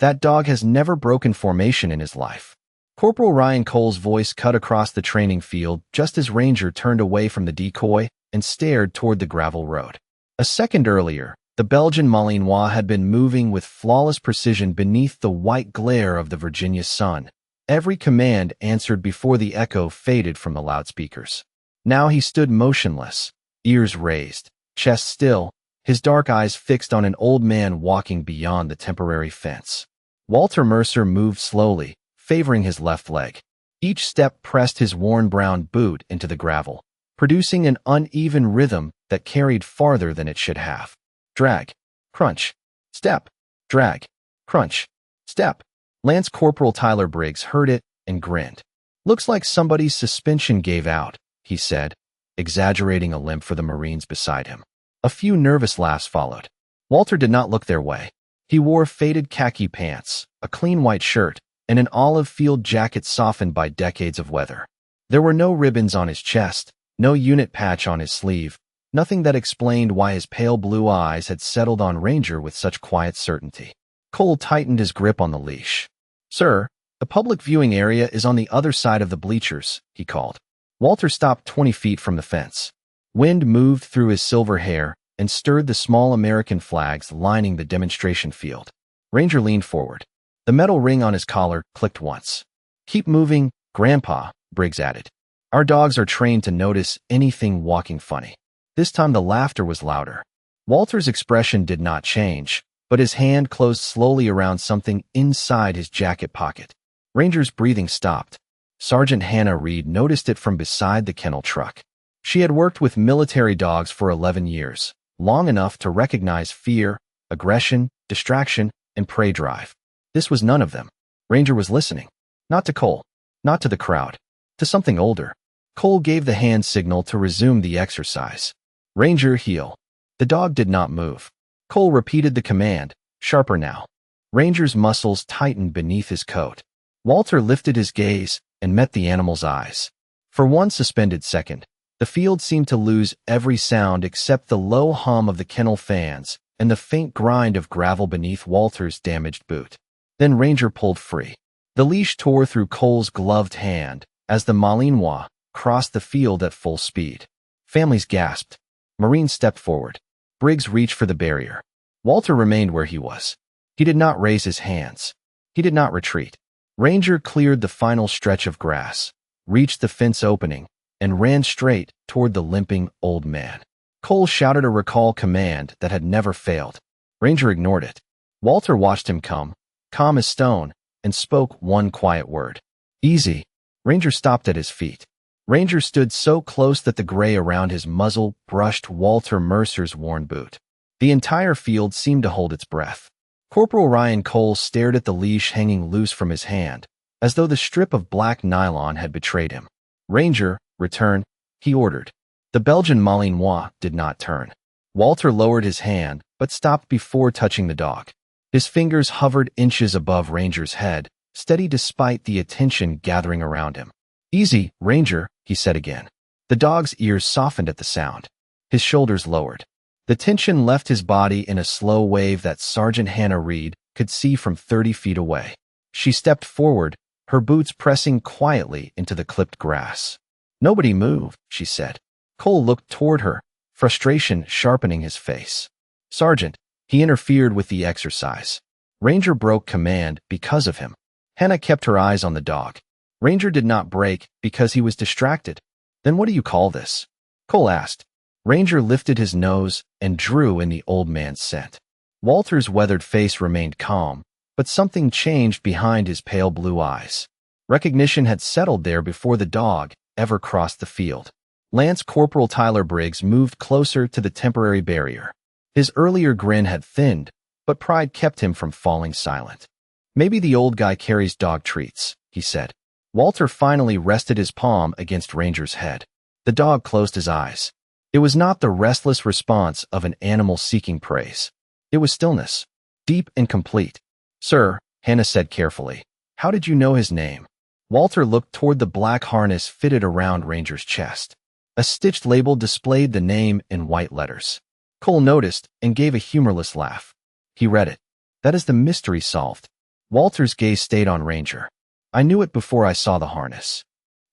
That dog has never broken formation in his life. Corporal Ryan Cole's voice cut across the training field just as Ranger turned away from the decoy and stared toward the gravel road. A second earlier, the Belgian Malinois had been moving with flawless precision beneath the white glare of the Virginia sun. Every command answered before the echo faded from the loudspeakers. Now he stood motionless, ears raised, chest still, his dark eyes fixed on an old man walking beyond the temporary fence. Walter Mercer moved slowly, favoring his left leg. Each step pressed his worn brown boot into the gravel, producing an uneven rhythm that carried farther than it should have. Drag, crunch, step, drag, crunch, step. Lance Corporal Tyler Briggs heard it and grinned. "Looks like somebody's suspension gave out," he said, exaggerating a limp for the Marines beside him. A few nervous laughs followed. Walter did not look their way. He wore faded khaki pants, a clean white shirt, and an olive field jacket softened by decades of weather. There were no ribbons on his chest, no unit patch on his sleeve, nothing that explained why his pale blue eyes had settled on Ranger with such quiet certainty. Cole tightened his grip on the leash. "Sir, the public viewing area is on the other side of the bleachers," he called. Walter stopped 20 feet from the fence. Wind moved through his silver hair and stirred the small American flags lining the demonstration field. Ranger leaned forward. The metal ring on his collar clicked once. "Keep moving, Grandpa," Briggs added. "Our dogs are trained to notice anything walking funny." This time the laughter was louder. Walter's expression did not change, but his hand closed slowly around something inside his jacket pocket. Ranger's breathing stopped. Sergeant Hannah Reed noticed it from beside the kennel truck. She had worked with military dogs for 11 years, long enough to recognize fear, aggression, distraction, and prey drive. This was none of them. Ranger was listening. Not to Cole, not to the crowd, to something older. Cole gave the hand signal to resume the exercise. "Ranger, heel." The dog did not move. Cole repeated the command, sharper now. Ranger's muscles tightened beneath his coat. Walter lifted his gaze and met the animal's eyes. For one suspended second, the field seemed to lose every sound except the low hum of the kennel fans and the faint grind of gravel beneath Walter's damaged boot. Then Ranger pulled free. The leash tore through Cole's gloved hand as the Malinois crossed the field at full speed. Families gasped. Marines stepped forward. Briggs reached for the barrier. Walter remained where he was. He did not raise his hands. He did not retreat. Ranger cleared the final stretch of grass, reached the fence opening, and ran straight toward the limping old man. Cole shouted a recall command that had never failed. Ranger ignored it. Walter watched him come, calm as stone, and spoke one quiet word. "Easy." Ranger stopped at his feet. Ranger stood so close that the gray around his muzzle brushed Walter Mercer's worn boot. The entire field seemed to hold its breath. Corporal Ryan Cole stared at the leash hanging loose from his hand, as though the strip of black nylon had betrayed him. "Ranger, return," he ordered. The Belgian Malinois did not turn. Walter lowered his hand, but stopped before touching the dog. His fingers hovered inches above Ranger's head, steady despite the attention gathering around him. "Easy, Ranger," he said again. The dog's ears softened at the sound. His shoulders lowered. The tension left his body in a slow wave that Sergeant Hannah Reed could see from 30 feet away. She stepped forward, her boots pressing quietly into the clipped grass. "Nobody move," she said. Cole looked toward her, frustration sharpening his face. "Sergeant," he interfered with the exercise. Ranger broke command because of him. Hannah kept her eyes on the dog. Ranger did not break because he was distracted. "Then what do you call this?" Cole asked. Ranger lifted his nose and drew in the old man's scent. Walter's weathered face remained calm, but something changed behind his pale blue eyes. Recognition had settled there before the dog ever crossed the field. Lance Corporal Tyler Briggs moved closer to the temporary barrier. His earlier grin had thinned, but pride kept him from falling silent. "Maybe the old guy carries dog treats," he said. Walter finally rested his palm against Ranger's head. The dog closed his eyes. It was not the restless response of an animal seeking praise. It was stillness, deep and complete. "Sir," Hannah said carefully, "how did you know his name?" Walter looked toward the black harness fitted around Ranger's chest. A stitched label displayed the name in white letters. Cole noticed and gave a humorless laugh. He read it. "That is the mystery solved. Walter's gaze stayed on Ranger. I knew it before I saw the harness.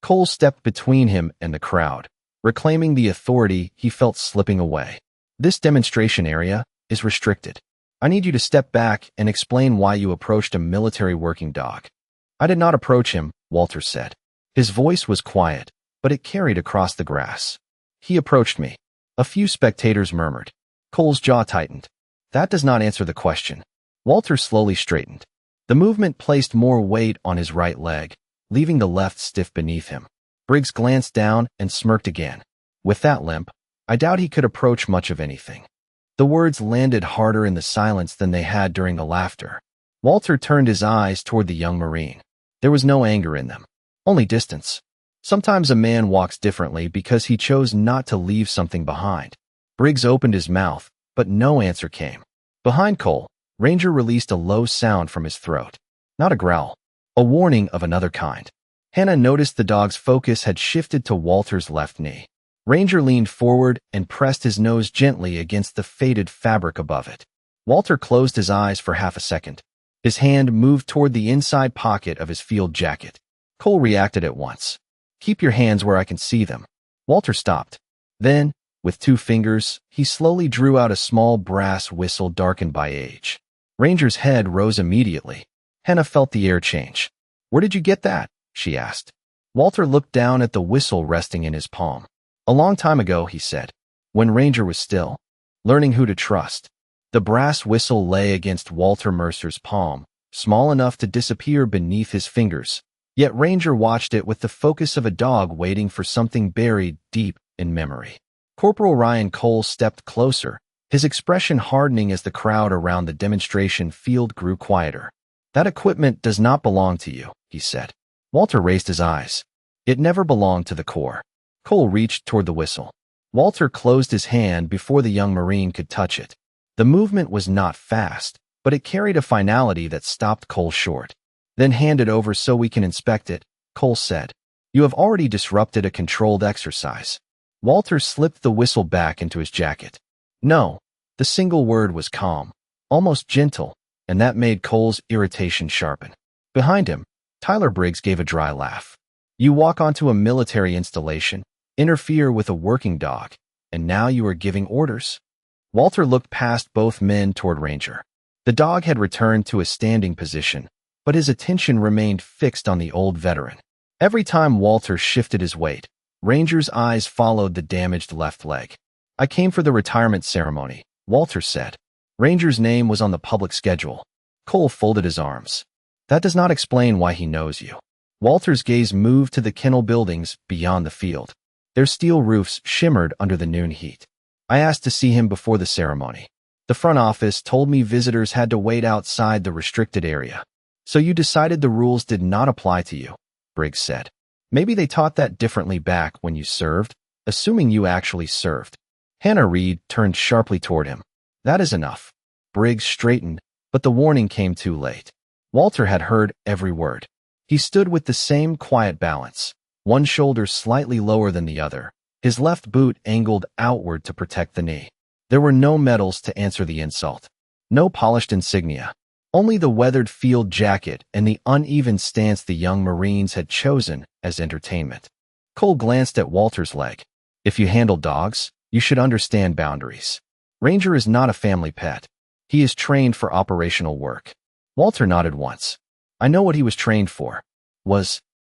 Cole stepped between him and the crowd, reclaiming the authority he felt slipping away. This demonstration area is restricted. I need you to step back and explain why you approached a military working dog. I did not approach him, Walter said. His voice was quiet, but it carried across the grass. He approached me. A few spectators murmured. Cole's jaw tightened. That does not answer the question. Walter slowly straightened. The movement placed more weight on his right leg, leaving the left stiff beneath him. Briggs glanced down and smirked again. With that limp, I doubt he could approach much of anything. The words landed harder in the silence than they had during the laughter. Walter turned his eyes toward the young Marine. There was no anger in them, only distance. Sometimes a man walks differently because he chose not to leave something behind. Briggs opened his mouth, but no answer came. Behind Cole, Ranger released a low sound from his throat. Not a growl, a warning of another kind. Hannah noticed the dog's focus had shifted to Walter's left knee. Ranger leaned forward and pressed his nose gently against the faded fabric above it. Walter closed his eyes for half a second. His hand moved toward the inside pocket of his field jacket. Cole reacted at once. Keep your hands where I can see them. Walter stopped. Then, with 2 fingers, he slowly drew out a small brass whistle darkened by age. Ranger's head rose immediately. Hannah felt the air change. Where did you get that? She asked. Walter looked down at the whistle resting in his palm. A long time ago, he said, when Ranger was still, learning who to trust. The brass whistle lay against Walter Mercer's palm, small enough to disappear beneath his fingers. Yet Ranger watched it with the focus of a dog waiting for something buried deep in memory. Corporal Ryan Cole stepped closer, his expression hardening as the crowd around the demonstration field grew quieter. That equipment does not belong to you, he said. Walter raised his eyes. It never belonged to the Corps. Cole reached toward the whistle. Walter closed his hand before the young Marine could touch it. The movement was not fast, but it carried a finality that stopped Cole short. Then hand it over so we can inspect it, Cole said. You have already disrupted a controlled exercise. Walter slipped the whistle back into his jacket. No, the single word was calm, almost gentle, and that made Cole's irritation sharpen. Behind him, Tyler Briggs gave a dry laugh. You walk onto a military installation, interfere with a working dog, and now you are giving orders? Walter looked past both men toward Ranger. The dog had returned to a standing position, but his attention remained fixed on the old veteran. Every time Walter shifted his weight, Ranger's eyes followed the damaged left leg. I came for the retirement ceremony, Walter said. Ranger's name was on the public schedule. Cole folded his arms. That does not explain why he knows you. Walter's gaze moved to the kennel buildings beyond the field. Their steel roofs shimmered under the noon heat. I asked to see him before the ceremony. The front office told me visitors had to wait outside the restricted area. So you decided the rules did not apply to you, Briggs said. Maybe they taught that differently back when you served, assuming you actually served. Hannah Reed turned sharply toward him. That is enough. Briggs straightened, but the warning came too late. Walter had heard every word. He stood with the same quiet balance, one shoulder slightly lower than the other, his left boot angled outward to protect the knee. There were no medals to answer the insult, no polished insignia, only the weathered field jacket and the uneven stance the young Marines had chosen as entertainment. Cole glanced at Walter's leg. If you handle dogs, you should understand boundaries. Ranger is not a family pet. He is trained for operational work. Walter nodded once. I know what he was trained for.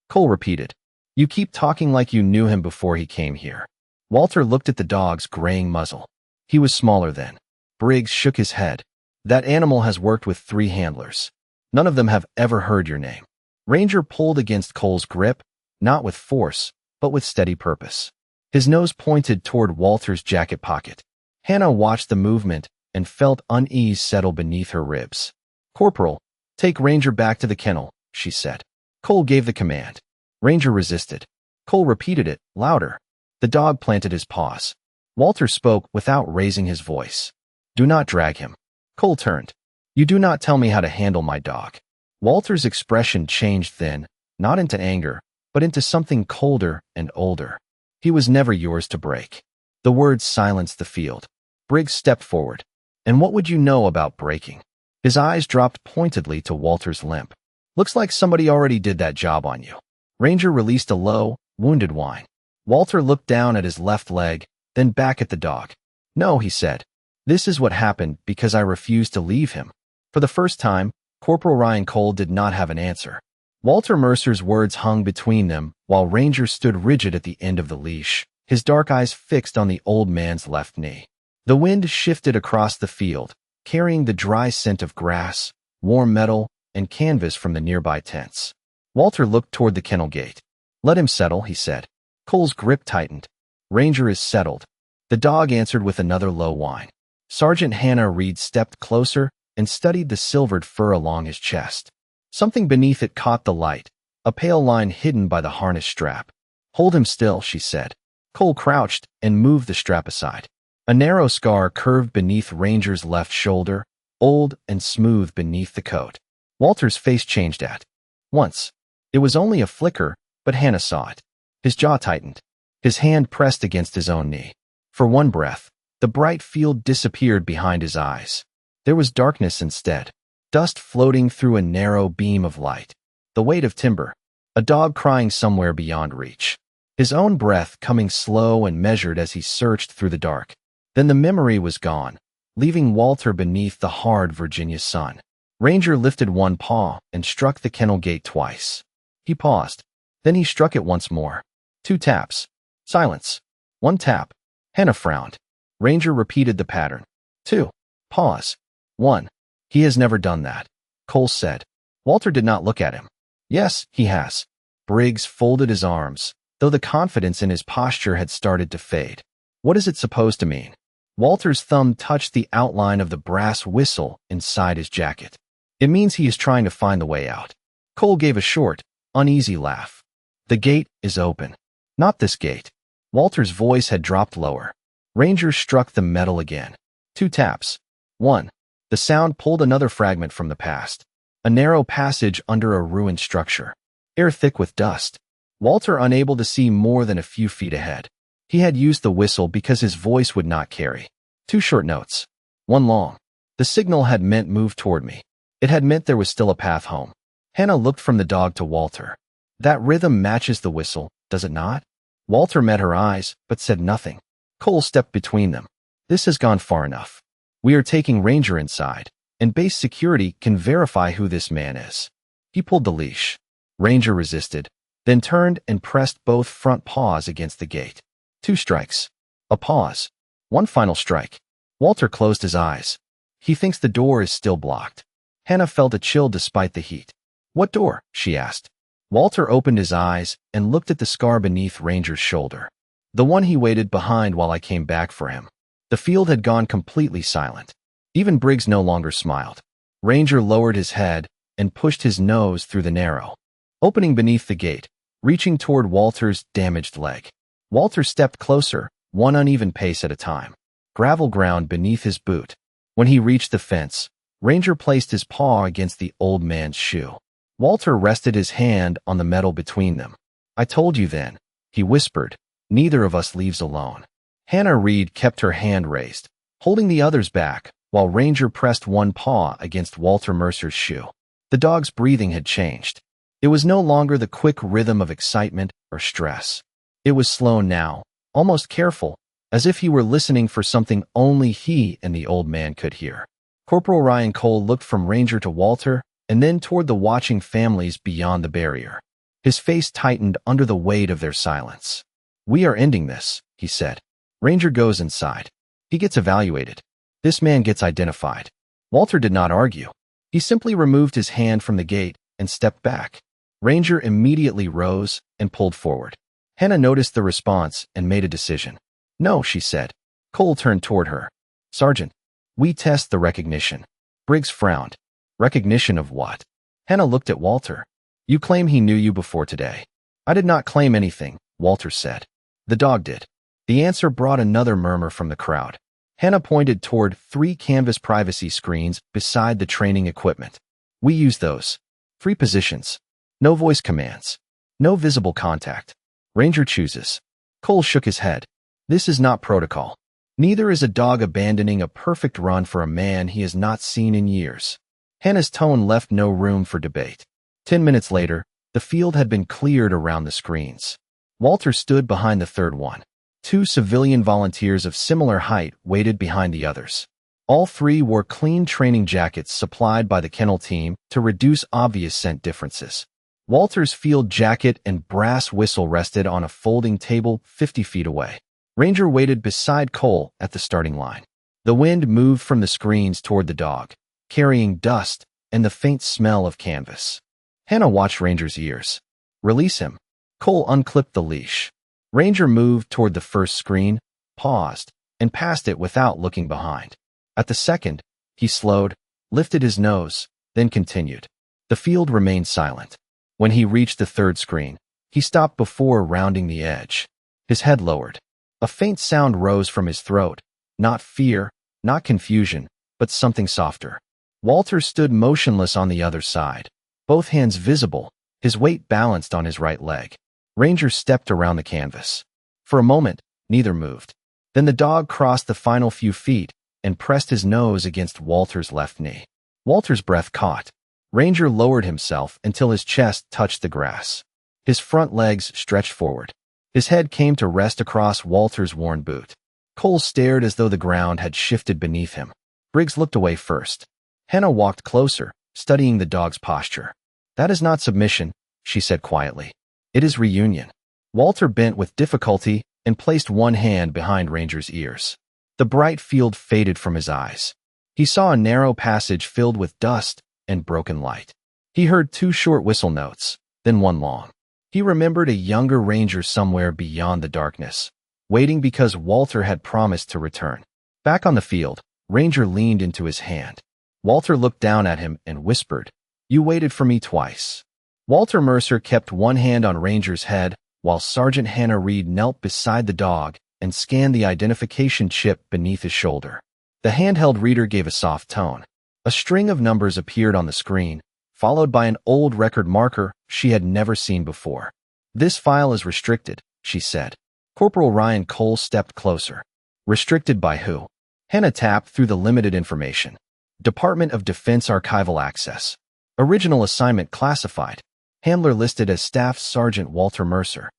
Cole repeated. You keep talking like you knew him before he came here. Walter looked at the dog's graying muzzle. He was smaller then. Briggs shook his head. That animal has worked with 3 handlers. None of them have ever heard your name. Ranger pulled against Cole's grip, not with force, but with steady purpose. His nose pointed toward Walter's jacket pocket. Hannah watched the movement and felt unease settle beneath her ribs. Corporal, take Ranger back to the kennel, she said. Cole gave the command. Ranger resisted. Cole repeated it, louder. The dog planted his paws. Walter spoke without raising his voice. Do not drag him. Cole turned. You do not tell me how to handle my dog. Walter's expression changed then, not into anger, but into something colder and older. He was never yours to break. The words silenced the field. Briggs stepped forward. And what would you know about breaking? His eyes dropped pointedly to Walter's limp. Looks like somebody already did that job on you. Ranger released a low, wounded whine. Walter looked down at his left leg, then back at the dog. No, he said. This is what happened because I refused to leave him. For the first time, Corporal Ryan Cole did not have an answer. Walter Mercer's words hung between them while Ranger stood rigid at the end of the leash, his dark eyes fixed on the old man's left knee. The wind shifted across the field, carrying the dry scent of grass, warm metal, and canvas from the nearby tents. Walter looked toward the kennel gate. Let him settle, he said. Cole's grip tightened. Ranger is settled. The dog answered with another low whine. Sergeant Hannah Reed stepped closer and studied the silvered fur along his chest. Something beneath it caught the light, a pale line hidden by the harness strap. Hold him still, she said. Cole crouched and moved the strap aside. A narrow scar curved beneath Ranger's left shoulder, old and smooth beneath the coat. Walter's face changed at once. It was only a flicker, but Hannah saw it. His jaw tightened. His hand pressed against his own knee. For one breath, the bright field disappeared behind his eyes. There was darkness instead, dust floating through a narrow beam of light. The weight of timber, a dog crying somewhere beyond reach. His own breath coming slow and measured as he searched through the dark. Then the memory was gone, leaving Walter beneath the hard Virginia sun. Ranger lifted one paw and struck the kennel gate twice. He paused. Then he struck it once more. 2 taps. Silence. 1 tap. Hannah frowned. Ranger repeated the pattern. 2. Pause. 1. He has never done that, Cole said. Walter did not look at him. Yes, he has. Briggs folded his arms, though the confidence in his posture had started to fade. What is it supposed to mean? Walter's thumb touched the outline of the brass whistle inside his jacket. It means he is trying to find the way out. Cole gave a short, uneasy laugh. The gate is open. Not this gate. Walter's voice had dropped lower. Ranger struck the metal again. 2 taps. 1. The sound pulled another fragment from the past. A narrow passage under a ruined structure. Air thick with dust. Walter unable to see more than a few feet ahead. He had used the whistle because his voice would not carry. 2 short notes. 1 long. The signal had meant move toward me. It had meant there was still a path home. Hannah looked from the dog to Walter. That rhythm matches the whistle, does it not? Walter met her eyes, but said nothing. Cole stepped between them. This has gone far enough. We are taking Ranger inside, and base security can verify who this man is. He pulled the leash. Ranger resisted, then turned and pressed both front paws against the gate. 2 strikes. A pause. 1 final strike. Walter closed his eyes. He thinks the door is still blocked. Hannah felt a chill despite the heat. What door? She asked. Walter opened his eyes and looked at the scar beneath Ranger's shoulder. The one he waited behind while I came back for him. The field had gone completely silent. Even Briggs no longer smiled. Ranger lowered his head and pushed his nose through the narrow opening beneath the gate, reaching toward Walter's damaged leg. Walter stepped closer, one uneven pace at a time. Gravel ground beneath his boot. When he reached the fence, Ranger placed his paw against the old man's shoe. Walter rested his hand on the metal between them. I told you then, he whispered, neither of us leaves alone. Hannah Reed kept her hand raised, holding the others back, while Ranger pressed one paw against Walter Mercer's shoe. The dog's breathing had changed. It was no longer the quick rhythm of excitement or stress. It was slow now, almost careful, as if he were listening for something only he and the old man could hear. Corporal Ryan Cole looked from Ranger to Walter, and then toward the watching families beyond the barrier. His face tightened under the weight of their silence. We are ending this, he said. Ranger goes inside. He gets evaluated. This man gets identified. Walter did not argue. He simply removed his hand from the gate and stepped back. Ranger immediately rose and pulled forward. Hannah noticed the response and made a decision. No, she said. Cole turned toward her. Sergeant, we test the recognition. Briggs frowned. Recognition of what? Hannah looked at Walter. You claim he knew you before today. I did not claim anything, Walter said. The dog did. The answer brought another murmur from the crowd. Hannah pointed toward 3 canvas privacy screens beside the training equipment. We use those. 3 positions. No voice commands. No visible contact. Ranger chooses. Cole shook his head. This is not protocol. Neither is a dog abandoning a perfect run for a man he has not seen in years. Hannah's tone left no room for debate. 10 minutes later, the field had been cleared around the screens. Walter stood behind the third one. Two civilian volunteers of similar height waited behind the others. All three wore clean training jackets supplied by the kennel team to reduce obvious scent differences. Walter's field jacket and brass whistle rested on a folding table 50 feet away. Ranger waited beside Cole at the starting line. The wind moved from the screens toward the dog, carrying dust and the faint smell of canvas. Hannah watched Ranger's ears. "Release him." Cole unclipped the leash. Ranger moved toward the first screen, paused, and passed it without looking behind. At the second, he slowed, lifted his nose, then continued. The field remained silent. When he reached the third screen, he stopped before rounding the edge. His head lowered. A faint sound rose from his throat, not fear, not confusion, but something softer. Walter stood motionless on the other side, both hands visible, his weight balanced on his right leg. Ranger stepped around the canvas. For a moment, neither moved. Then the dog crossed the final few feet and pressed his nose against Walter's left knee. Walter's breath caught. Ranger lowered himself until his chest touched the grass. His front legs stretched forward. His head came to rest across Walter's worn boot. Cole stared as though the ground had shifted beneath him. Briggs looked away first. Hannah walked closer, studying the dog's posture. "That is not submission," she said quietly. "It is reunion." Walter bent with difficulty and placed one hand behind Ranger's ears. The bright field faded from his eyes. He saw a narrow passage filled with dust and broken light. He heard two short whistle notes, then one long. He remembered a younger Ranger somewhere beyond the darkness, waiting because Walter had promised to return. Back on the field, Ranger leaned into his hand. Walter looked down at him and whispered, "You waited for me twice." Walter Mercer kept one hand on Ranger's head while Sergeant Hannah Reed knelt beside the dog and scanned the identification chip beneath his shoulder. The handheld reader gave a soft tone. A string of numbers appeared on the screen, followed by an old record marker she had never seen before. "This file is restricted," she said. Corporal Ryan Cole stepped closer. "Restricted by who?" Hannah tapped through the limited information. "Department of Defense archival access. Original assignment classified. Handler listed as Staff Sergeant Walter Mercer."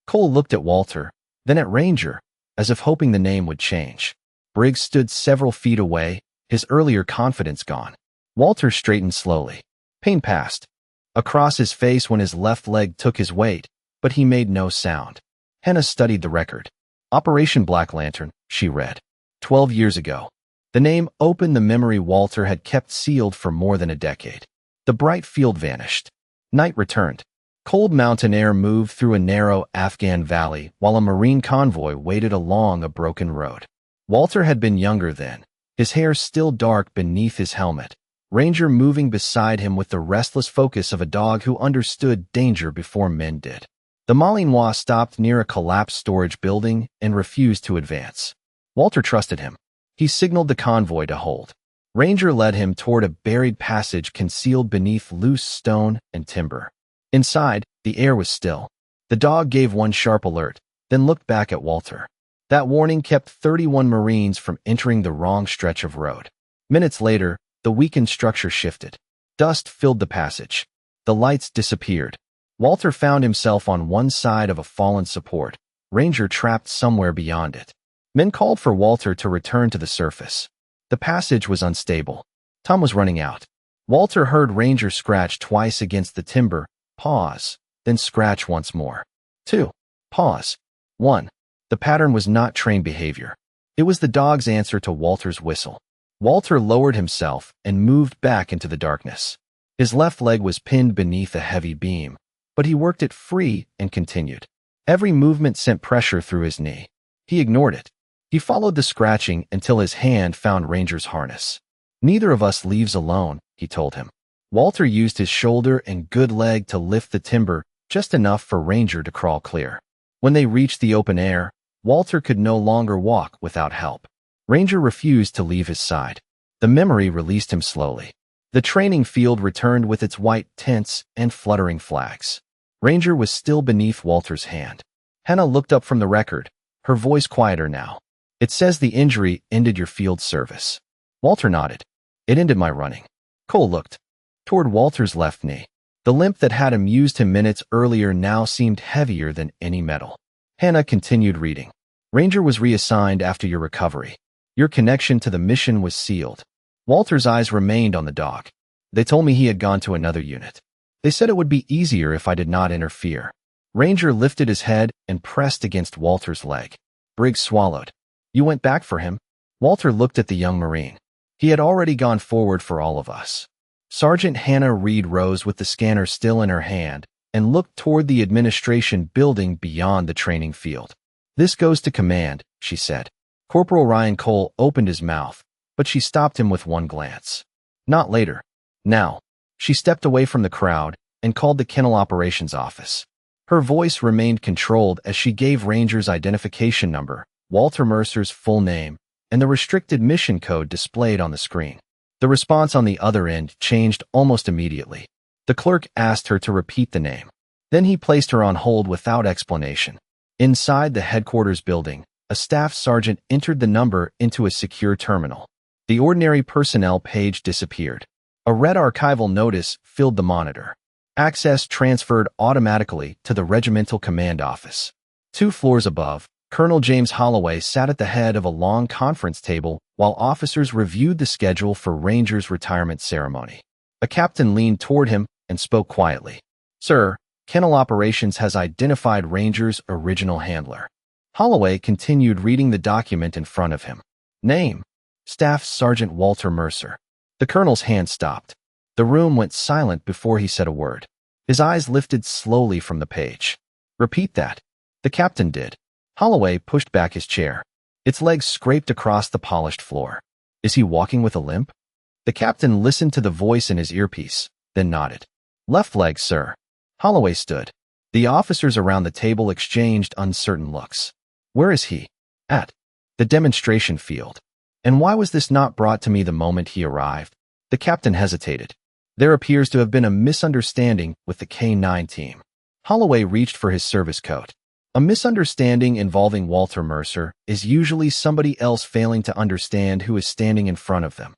Cole looked at Walter, then at Ranger, as if hoping the name would change. Briggs stood several feet away, his earlier confidence gone. Walter straightened slowly. Pain passed across his face when his left leg took his weight, but he made no sound. Hannah studied the record. "Operation Black Lantern," she read. 12 years ago. The name opened the memory Walter had kept sealed for more than a decade. The bright field vanished. Night returned. Cold mountain air moved through a narrow Afghan valley while a Marine convoy waited along a broken road. Walter had been younger then, his hair still dark beneath his helmet. Ranger moving beside him with the restless focus of a dog who understood danger before men did. The Malinois stopped near a collapsed storage building and refused to advance. Walter trusted him. He signaled the convoy to hold. Ranger led him toward a buried passage concealed beneath loose stone and timber. Inside, the air was still. The dog gave one sharp alert, then looked back at Walter. That warning kept 31 Marines from entering the wrong stretch of road. Minutes later, the weakened structure shifted. Dust filled the passage. The lights disappeared. Walter found himself on one side of a fallen support, Ranger trapped somewhere beyond it. Men called for Walter to return to the surface. The passage was unstable. Time was running out. Walter heard Ranger scratch twice against the timber, pause, then scratch once more. 2. Pause. 1. The pattern was not trained behavior. It was the dog's answer to Walter's whistle. Walter lowered himself and moved back into the darkness. His left leg was pinned beneath a heavy beam, but he worked it free and continued. Every movement sent pressure through his knee. He ignored it. He followed the scratching until his hand found Ranger's harness. "Neither of us leaves alone," he told him. Walter used his shoulder and good leg to lift the timber, just enough for Ranger to crawl clear. When they reached the open air, Walter could no longer walk without help. Ranger refused to leave his side. The memory released him slowly. The training field returned with its white tents and fluttering flags. Ranger was still beneath Walter's hand. Hannah looked up from the record, her voice quieter now. "It says the injury ended your field service." Walter nodded. "It ended my running." Cole looked toward Walter's left knee. The limp that had amused him minutes earlier now seemed heavier than any metal. Hannah continued reading. Ranger was reassigned after your recovery. Your connection to the mission was sealed. Walter's eyes remained on the dog. They told me he had gone to another unit. They said it would be easier if I did not interfere. Ranger lifted his head and pressed against Walter's leg. Briggs swallowed. You went back for him? Walter looked at the young Marine. He had already gone forward for all of us. Sergeant Hannah Reed rose with the scanner still in her hand and looked toward the administration building beyond the training field. This goes to command, she said. Corporal Ryan Cole opened his mouth, but she stopped him with one glance. Not later. Now. She stepped away from the crowd and called the kennel operations office. Her voice remained controlled as she gave Ranger's identification number, Walter Mercer's full name, and the restricted mission code displayed on the screen. The response on the other end changed almost immediately. The clerk asked her to repeat the name. Then he placed her on hold without explanation. Inside the headquarters building, a staff sergeant entered the number into a secure terminal. The ordinary personnel page disappeared. A red archival notice filled the monitor. Access transferred automatically to the regimental command office. 2 floors above, Colonel James Holloway sat at the head of a long conference table while officers reviewed the schedule for Ranger's retirement ceremony. A captain leaned toward him and spoke quietly. Sir, Kennel Operations has identified Ranger's original handler. Holloway continued reading the document in front of him. Name: Staff Sergeant Walter Mercer. The colonel's hand stopped. The room went silent before he said a word. His eyes lifted slowly from the page. Repeat that. The captain did. Holloway pushed back his chair. Its legs scraped across the polished floor. Is he walking with a limp? The captain listened to the voice in his earpiece, then nodded. Left leg, sir. Holloway stood. The officers around the table exchanged uncertain looks. Where is he? At the demonstration field. And why was this not brought to me the moment he arrived? The captain hesitated. There appears to have been a misunderstanding with the K-9 team. Holloway reached for his service coat. A misunderstanding involving Walter Mercer is usually somebody else failing to understand who is standing in front of them.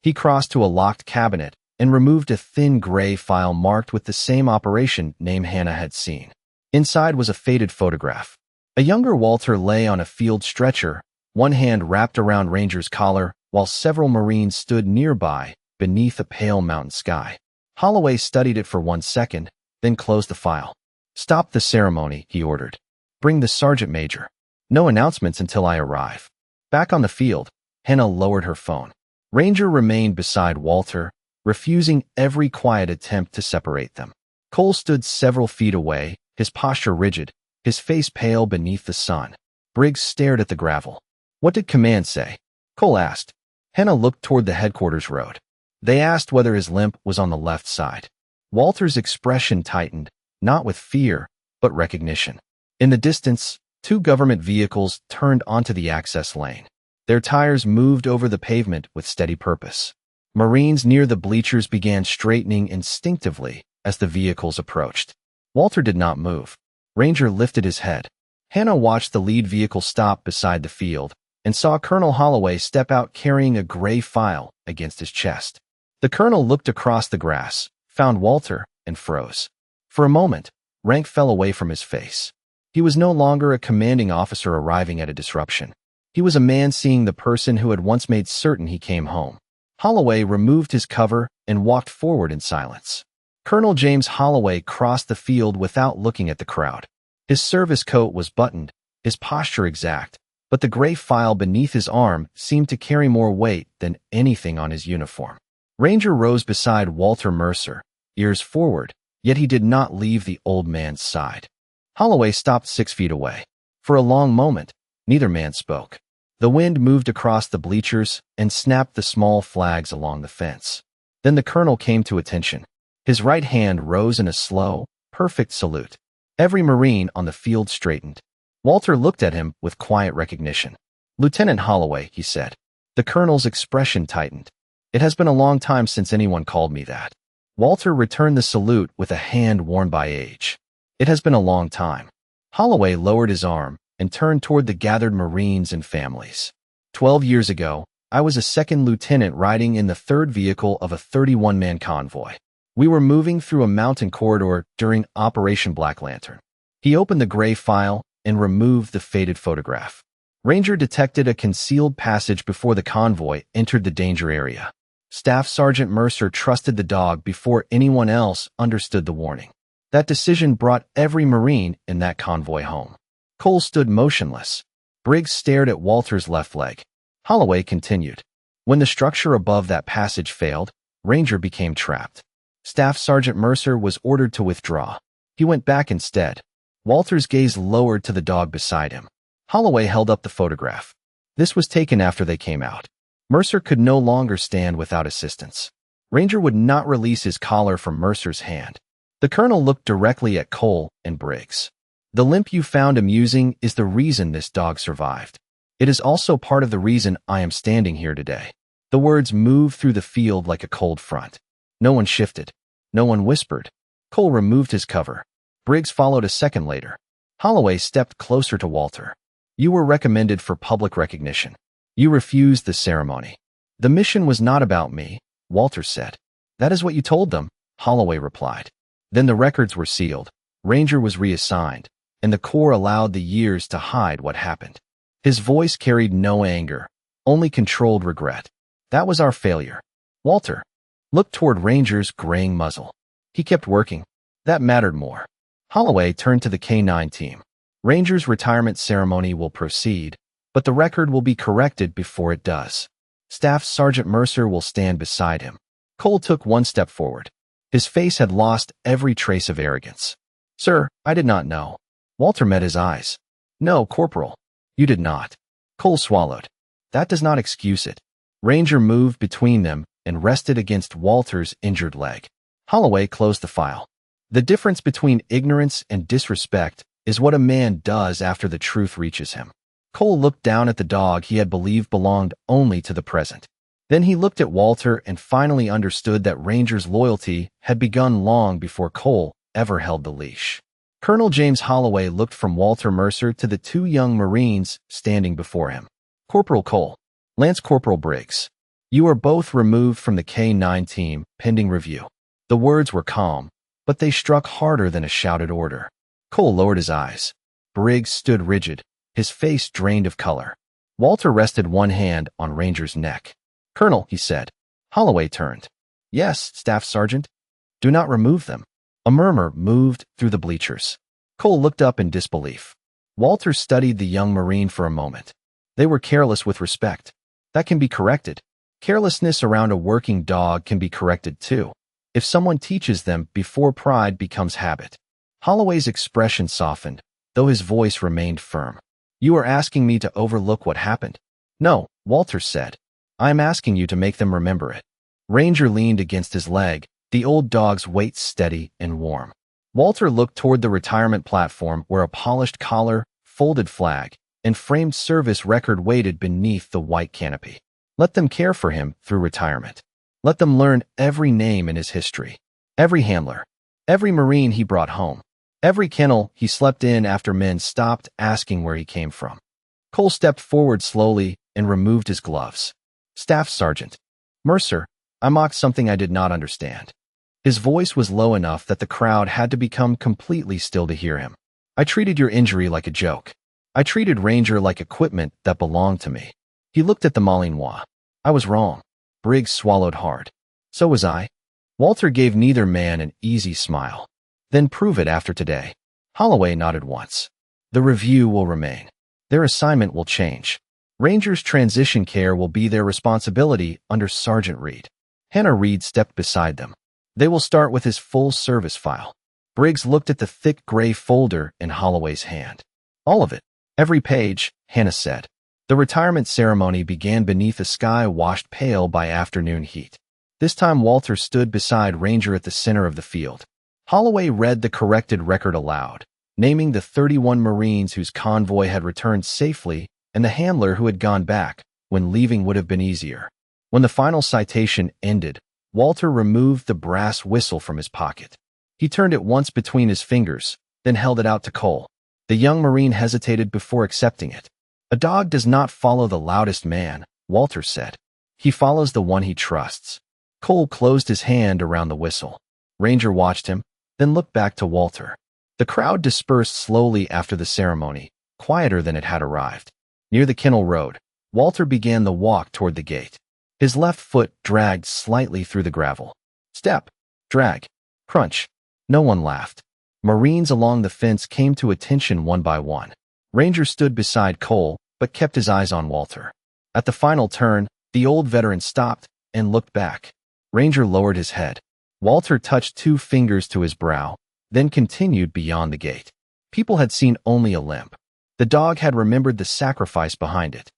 He crossed to a locked cabinet and removed a thin gray file marked with the same operation name Hannah had seen. Inside was a faded photograph. A younger Walter lay on a field stretcher, one hand wrapped around Ranger's collar, while several Marines stood nearby beneath a pale mountain sky. Holloway studied it for 1 second, then closed the file. Stop the ceremony, he ordered. Bring the sergeant major. No announcements until I arrive. Back on the field, Hannah lowered her phone. Ranger remained beside Walter, refusing every quiet attempt to separate them. Cole stood several feet away, his posture rigid, his face pale beneath the sun. Briggs stared at the gravel. What did command say? Cole asked. Hannah looked toward the headquarters road. They asked whether his limp was on the left side. Walter's expression tightened, not with fear, but recognition. In the distance, 2 government vehicles turned onto the access lane. Their tires moved over the pavement with steady purpose. Marines near the bleachers began straightening instinctively as the vehicles approached. Walter did not move. Ranger lifted his head. Hannah watched the lead vehicle stop beside the field and saw Colonel Holloway step out carrying a gray file against his chest. The colonel looked across the grass, found Walter, and froze. For a moment, rank fell away from his face. He was no longer a commanding officer arriving at a disruption. He was a man seeing the person who had once made certain he came home. Holloway removed his cover and walked forward in silence. Colonel James Holloway crossed the field without looking at the crowd. His service coat was buttoned, his posture exact, but the gray file beneath his arm seemed to carry more weight than anything on his uniform. Ranger rose beside Walter Mercer, ears forward, yet he did not leave the old man's side. Holloway stopped 6 feet away. For a long moment, neither man spoke. The wind moved across the bleachers and snapped the small flags along the fence. Then the colonel came to attention. His right hand rose in a slow, perfect salute. Every Marine on the field straightened. Walter looked at him with quiet recognition. Lieutenant Holloway, he said. The colonel's expression tightened. It has been a long time since anyone called me that. Walter returned the salute with a hand worn by age. It has been a long time. Holloway lowered his arm and turned toward the gathered Marines and families. 12 years ago, I was a second lieutenant riding in the third vehicle of a 31-man convoy. We were moving through a mountain corridor during Operation Black Lantern. He opened the gray file and removed the faded photograph. Ranger detected a concealed passage before the convoy entered the danger area. Staff Sergeant Mercer trusted the dog before anyone else understood the warning. That decision brought every Marine in that convoy home. Cole stood motionless. Briggs stared at Walter's left leg. Holloway continued. When the structure above that passage failed, Ranger became trapped. Staff Sergeant Mercer was ordered to withdraw. He went back instead. Walter's gaze lowered to the dog beside him. Holloway held up the photograph. This was taken after they came out. Mercer could no longer stand without assistance. Ranger would not release his collar from Mercer's hand. The colonel looked directly at Cole and Briggs. The limp you found amusing is the reason this dog survived. It is also part of the reason I am standing here today. The words moved through the field like a cold front. No one shifted. No one whispered. Cole removed his cover. Briggs followed a second later. Holloway stepped closer to Walter. You were recommended for public recognition. You refused the ceremony. The mission was not about me, Walter said. That is what you told them, Holloway replied. Then the records were sealed. Ranger was reassigned, and the Corps allowed the years to hide what happened. His voice carried no anger, only controlled regret. That was our failure. Walter looked toward Ranger's graying muzzle. He kept working. That mattered more. Holloway turned to the K-9 team. Ranger's retirement ceremony will proceed, but the record will be corrected before it does. Staff Sergeant Mercer will stand beside him. Cole took one step forward. His face had lost every trace of arrogance. Sir, I did not know. Walter met his eyes. No, Corporal. You did not. Cole swallowed. That does not excuse it. Ranger moved between them and rested against Walter's injured leg. Holloway closed the file. The difference between ignorance and disrespect is what a man does after the truth reaches him. Cole looked down at the dog he had believed belonged only to the present. Then he looked at Walter and finally understood that Ranger's loyalty had begun long before Cole ever held the leash. Colonel James Holloway looked from Walter Mercer to the two young Marines standing before him. Corporal Cole, Lance Corporal Briggs, you are both removed from the K-9 team pending review. The words were calm, but they struck harder than a shouted order. Cole lowered his eyes. Briggs stood rigid, his face drained of color. Walter rested one hand on Ranger's neck. Colonel, he said. Holloway turned. Yes, Staff Sergeant. Do not remove them. A murmur moved through the bleachers. Cole looked up in disbelief. Walter studied the young Marine for a moment. They were careless with respect. That can be corrected. Carelessness around a working dog can be corrected too, if someone teaches them before pride becomes habit. Holloway's expression softened, though his voice remained firm. You are asking me to overlook what happened? No, Walter said. I am asking you to make them remember it. Ranger leaned against his leg, the old dog's weight steady and warm. Walter looked toward the retirement platform where a polished collar, folded flag, and framed service record waited beneath the white canopy. Let them care for him through retirement. Let them learn every name in his history. Every handler. Every Marine he brought home. Every kennel he slept in after men stopped asking where he came from. Cole stepped forward slowly and removed his gloves. Staff Sergeant Mercer, I mocked something I did not understand. His voice was low enough that the crowd had to become completely still to hear him. I treated your injury like a joke. I treated Ranger like equipment that belonged to me. He looked at the Malinois. I was wrong. Briggs swallowed hard. So was I. Walter gave neither man an easy smile. Then prove it after today. Holloway nodded once. The review will remain. Their assignment will change. Ranger's transition care will be their responsibility under Sergeant Reed. Hannah Reed stepped beside them. They will start with his full service file. Briggs looked at the thick gray folder in Holloway's hand. All of it. Every page, Hannah said. The retirement ceremony began beneath a sky washed pale by afternoon heat. This time Walter stood beside Ranger at the center of the field. Holloway read the corrected record aloud, naming the 31 Marines whose convoy had returned safely and the handler who had gone back when leaving would have been easier. When the final citation ended, Walter removed the brass whistle from his pocket. He turned it once between his fingers, then held it out to Cole. The young Marine hesitated before accepting it. A dog does not follow the loudest man, Walter said. He follows the one he trusts. Cole closed his hand around the whistle. Ranger watched him, then looked back to Walter. The crowd dispersed slowly after the ceremony, quieter than it had arrived. Near the kennel road, Walter began the walk toward the gate. His left foot dragged slightly through the gravel. Step, drag, crunch. No one laughed. Marines along the fence came to attention one by one. Ranger stood beside Cole, but kept his eyes on Walter. At the final turn, the old veteran stopped and looked back. Ranger lowered his head. Walter touched 2 fingers to his brow, then continued beyond the gate. People had seen only a limp. The dog had remembered the sacrifice behind it.